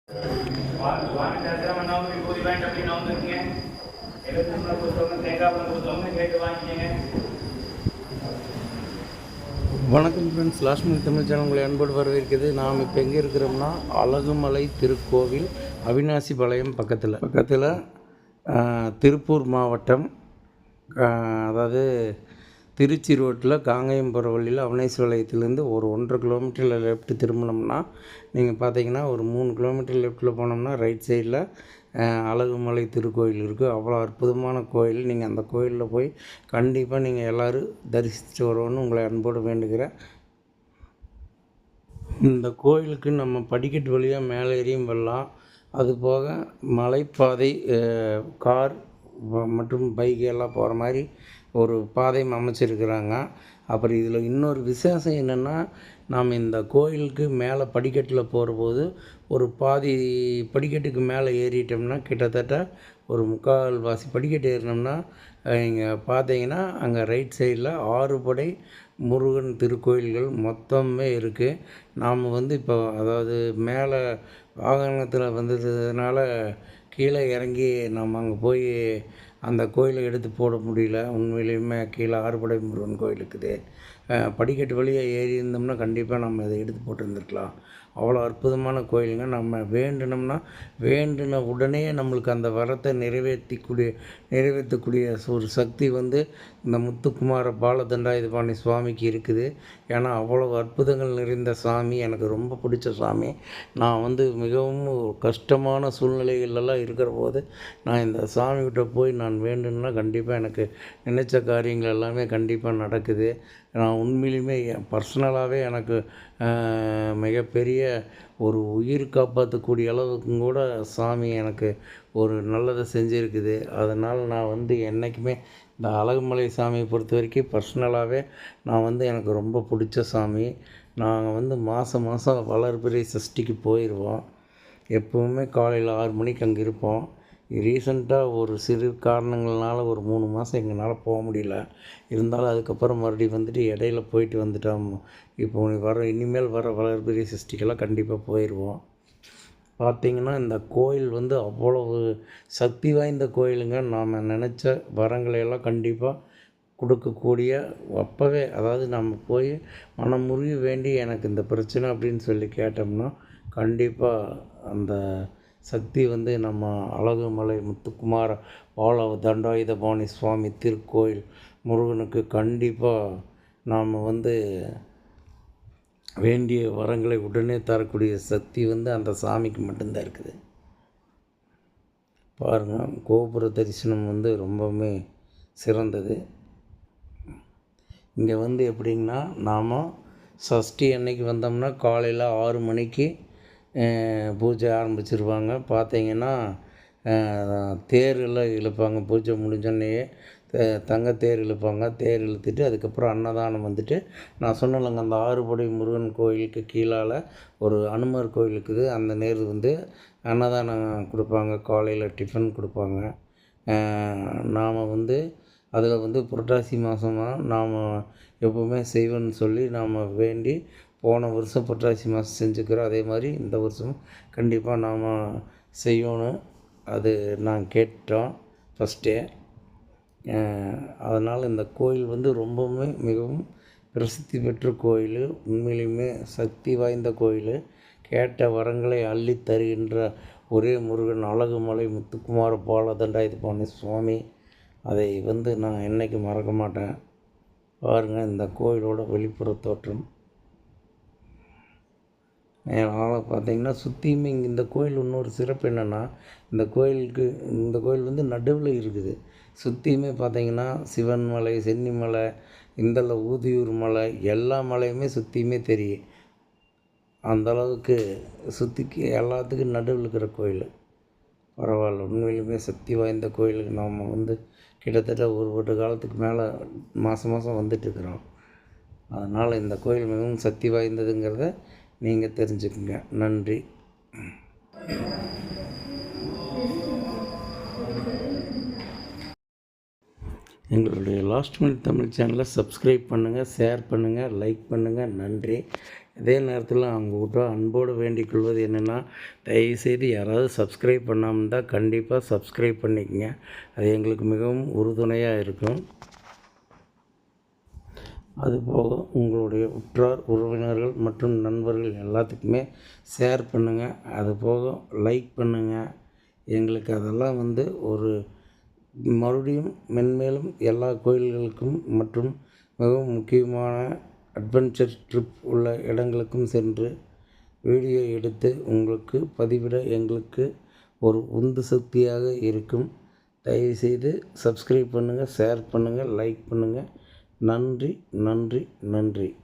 வணக்கம் friends, last minute Tamil channel உங்களை அன்போடு வரவேற்கிறது. நாம் இப்போ எங்கே இருக்கிறோம்னா அழகுமலை திருக்கோவில், அவிநாசி பாளையம் பக்கத்தில் திருப்பூர் மாவட்டம், அதாவது திருச்சி ரோட்டில் காங்கேயம் போகிற வழியில் அவிநாசி பாளையத்துலேருந்து ஒரு 1.5 கிலோமீட்டரில் லெஃப்ட் திரும்பினோம்னா நீங்கள் பார்த்தீங்கன்னா ஒரு 3 கிலோமீட்டர் லெஃப்ட்டில் போனோம்னா ரைட் சைடில் அழகுமலை திருக்கோயில் இருக்குது. அவ்வளோ அற்புதமான கோயில். நீங்கள் அந்த கோயிலில் போய் கண்டிப்பாக நீங்கள் எல்லோரும் தரிசித்து வருவோன்னு உங்களை அன்போடு வேண்டுகிறேன். இந்த கோயிலுக்கு நம்ம படிக்கட்டு வழியாக மேலே ஏறியும் வரலாம். அதுபோக மலைப்பாதை, கார் மற்றும் பைக் எல்லாம் போகிற மாதிரி ஒரு பாதையும் அமைச்சிருக்கிறாங்க. அப்புறம் இதில் இன்னொரு விசேஷம் என்னென்னா, நாம் இந்த கோயிலுக்கு மேலே படிக்கட்டில் போகிறபோது ஒரு பாதி படிக்கட்டுக்கு மேலே ஏறிட்டோம்னா கிட்டத்தட்ட ஒரு 3/4 வாசி படிக்கட்டு ஏறினோம்னா இங்கே பார்த்தீங்கன்னா அங்கே ரைட் சைடில் 6 படை முருகன் திருக்கோயில்கள் மொத்தமே இருக்குது. நாம் இப்போ அதாவது மேலே வாகனத்தில் வந்ததுனால கீழே இறங்கி நம்ம அங்கே போய் அந்த கோயிலை எடுத்து போட முடியல. உண்மையிலேயுமே கீழே 6 படை முருகன் கோயில் இருக்குது. படிக்கட்டு வழியாக ஏறி இருந்தோம்னா கண்டிப்பாக நம்ம இதை எடுத்து போட்டுருந்துருக்கலாம். அவ்வளோ அற்புதமான கோயிலுங்க. நம்ம வேண்டினோம்னா வேண்டின உடனே நம்மளுக்கு அந்த வரத்தை நிறைவேற்றக்கூடிய ஒரு சக்தி இந்த முத்துக்குமார பாலதண்டாயுதபாணி சுவாமிக்கு இருக்குது. ஏன்னா அவ்வளோ அற்புதங்கள் நிறைந்த சாமி. எனக்கு ரொம்ப பிடிச்ச சாமி. நான் மிகவும் கஷ்டமான சூழ்நிலைகளெல்லாம் இருக்கிற போது நான் இந்த சாமிகிட்ட போய் நான் வேண்டுன்னா கண்டிப்பாக எனக்கு நினைச்ச காரியங்கள் எல்லாமே கண்டிப்பாக நடக்குது. நான் உண்மையிலுமே பர்சனலாகவே எனக்கு மிகப்பெரிய ஒரு உயிர் காப்பாற்றக்கூடிய அளவுக்கும் கூட சாமி எனக்கு ஒரு நல்லதை செஞ்சுருக்குது. அதனால் நான் என்றைக்குமே இந்த அழகுமலை சாமியை பொறுத்த வரைக்கும் பர்சனலாகவே நான் எனக்கு ரொம்ப பிடிச்ச சாமி. நாங்கள் மாதம் வளர்பிறை சஷ்டிக்கு போயிடுவோம். எப்போவுமே காலையில் 6 மணிக்கு அங்கே இருப்போம். ரீசெண்டாக ஒரு சிறு காரணங்கள்னால ஒரு 3 மாதம் எங்களால் போக முடியல. இருந்தாலும் அதுக்கப்புறம் மறுபடியும் இடையில போயிட்டு வந்துட்டோம். இப்போ இனிமேல் வர வளர்பிறை சஷ்டிக்கெல்லாம் கண்டிப்பாக போயிடுவோம். பார்த்திங்கன்னா இந்த கோயில் அவ்வளவு சக்தி வாய்ந்த கோயிலுங்க. நாம் நினச்ச வரங்களையெல்லாம் கண்டிப்பாக கொடுக்கக்கூடிய அப்போவே, அதாவது நம்ம போய் மனமுருகி வேண்டி எனக்கு இந்த பிரச்சனை அப்படின்னு சொல்லி கேட்டோம்னா கண்டிப்பாக அந்த சக்தி நம்ம அழகுமலை முத்துக்குமார பாலதண்டாயுதபாணி சுவாமி திருக்கோயில் முருகனுக்கு கண்டிப்பாக நாம் வேண்டிய வரங்களை உடனே தரக்கூடிய சக்தி அந்த சாமிக்கு மட்டும்தான் இருக்குது. பாருங்கள், கோபுர தரிசனம் ரொம்பவுமே சிறந்தது. இங்கே எப்படிங்கன்னா, நாம் சஷ்டி அன்னைக்கு வந்தோம்னா காலையில் 6 மணிக்கு பூஜை ஆரம்பிச்சிருவாங்க. பார்த்தீங்கன்னா தேரெல்லாம் இழுப்பாங்க. பூஜை முடிஞ்சோடனேயே தங்கத்தேர் இழுப்பாங்க. தேர் இழுத்துட்டு அதுக்கப்புறம் அன்னதானம் நான் சொன்னேன்லங்க, அந்த 6 படை முருகன் கோயிலுக்கு கீழால் ஒரு அனுமர் கோயில் இருக்குது. அந்த நேர் அன்னதானம் கொடுப்பாங்க. காலையில் டிஃபன் கொடுப்பாங்க. நாம் அதில் புரட்டாசி மாதமாக நாம் எப்போவுமே செய்வோன்னு சொல்லி நாம் வேண்டி போன வருஷம் புரட்டாசி மாதம் செஞ்சுக்கிறோம். அதே மாதிரி இந்த வருஷம் கண்டிப்பாக நாம் செய்யணும். அது நான் கேட்டோம் ஃபஸ்ட்டே. அதனால் இந்த கோயில் ரொம்பவுமே மிகவும் பிரசித்தி பெற்ற கோயில். உண்மையிலுமே சக்தி வாய்ந்த கோயில். கேட்ட வரங்களை அள்ளி தருகின்ற ஒரே முருகன் அழகுமலை முத்துக்குமார பாலதண்டாயுதபாணி சுவாமி. அதை நான் என்றைக்கும் மறக்க மாட்டேன். பாருங்கள் இந்த கோயிலோட வெளிப்புற தோற்றம். அதனால் பார்த்திங்கன்னா சுற்றியுமே இந்த கோயில் இன்னொரு சிறப்பு என்னென்னா, இந்த கோயில் நடுவில் இருக்குது. சுற்றியுமே பார்த்திங்கன்னா சிவன் மலை, சென்னிமலை, இந்தல ஊதியூர் மலை, எல்லா மலையுமே சுற்றியுமே தெரியும். அந்தளவுக்கு சுற்றிக்கு எல்லாத்துக்கும் நடுவில் இருக்கிற கோயில். பரவாயில்ல, உண்மையிலுமே சக்தி வாய்ந்த கோயிலுக்கு நாம் கிட்டத்தட்ட ஒரு வருட காலத்துக்கு மேலே மாதம் வந்துட்டுருக்குறோம். அதனால் இந்த கோயில் மிகவும் சக்தி வாய்ந்ததுங்கிறத நீங்கள் தெரிஞ்சுக்குங்க. நன்றி. எங்களுடைய லாஸ்ட் மினிட் தமிழ் சேனலை சப்ஸ்கிரைப் பண்ணுங்கள், ஷேர் பண்ணுங்கள், லைக் பண்ணுங்கள். நன்றி. இதே நேரத்தில் அவங்ககிட்ட அன்போடு வேண்டிக் கொள்வது என்னென்னா, தயவுசெய்து யாராவது சப்ஸ்கிரைப் பண்ணாமல் இருந்தால் கண்டிப்பாக சப்ஸ்கிரைப் பண்ணிக்கங்க. அது எங்களுக்கு மிகவும் உறுதுணையாக இருக்கும். அதுபோக உங்களுடைய உற்றார் உறவினர்கள் மற்றும் நண்பர்கள் எல்லாத்துக்குமே ஷேர் பண்ணுங்கள். அதுபோக லைக் பண்ணுங்கள். எங்களுக்கு அதெல்லாம் ஒரு மறுபடியும் மென்மேலும் எல்லா கோயில்களுக்கும் மற்றும் மிகவும் முக்கியமான அட்வென்ச்சர் ட்ரிப் உள்ள இடங்களுக்கும் சென்று வீடியோ எடுத்து உங்களுக்கு பதிவிட எங்களுக்கு ஒரு உந்து சக்தியாக இருக்கும். தயவுசெய்து சப்ஸ்கிரைப் பண்ணுங்கள், ஷேர் பண்ணுங்கள், லைக் பண்ணுங்கள். நன்றி, நன்றி, நன்றி.